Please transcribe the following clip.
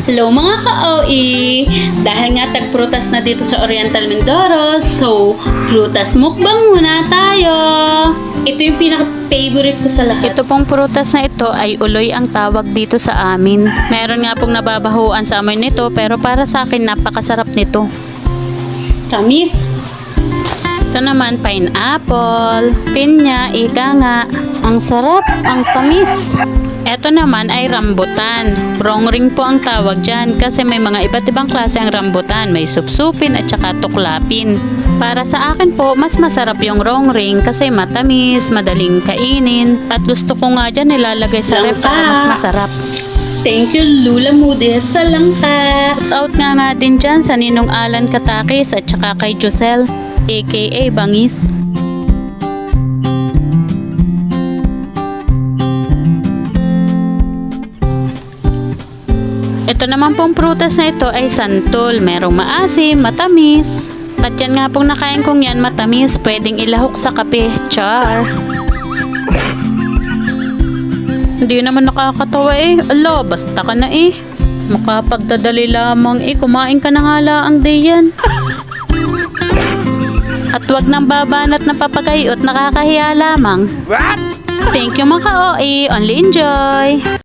Hello mga ka-OE! Dahil nga tagprutas na dito sa Oriental Mindoro, so prutas mukbang muna tayo! Ito yung pinaka-favorite ko sa lahat. Ito pong prutas na ito ay uloy ang tawag dito sa amin. Meron nga pong nababahuan sa amin nito pero para sa akin napakasarap nito. Tamis! Ito naman pineapple, pinya, ika nga. Ang sarap, ang tamis! Ito naman ay rambutan. Ronggring po ang tawag dyan kasi may mga iba't ibang klase ang rambutan. May supsupin at saka tuklapin. Para sa akin po, mas masarap yung ronggring kasi matamis, madaling kainin. At gusto ko nga dyan nilalagay sa ref para mas masarap. Thank you Lula Moody sa langka. Out nga din dyan sa Ninong Alan Katakis at saka kay Josel aka Bangis. Ito naman pong prutas na ito ay santol. Merong maasim, matamis. At yan nga pong nakain kong yan matamis. Pwedeng ilahok sa kape. Char! Hindi naman nakakatawa eh. Ala, basta ka na eh. Makapagdadali lamang eh. Kumain ka na nga laang day yan. At wag nang babanat na papagayot. Nakakahiya lamang. What? Thank you mga ka-OE. Only enjoy!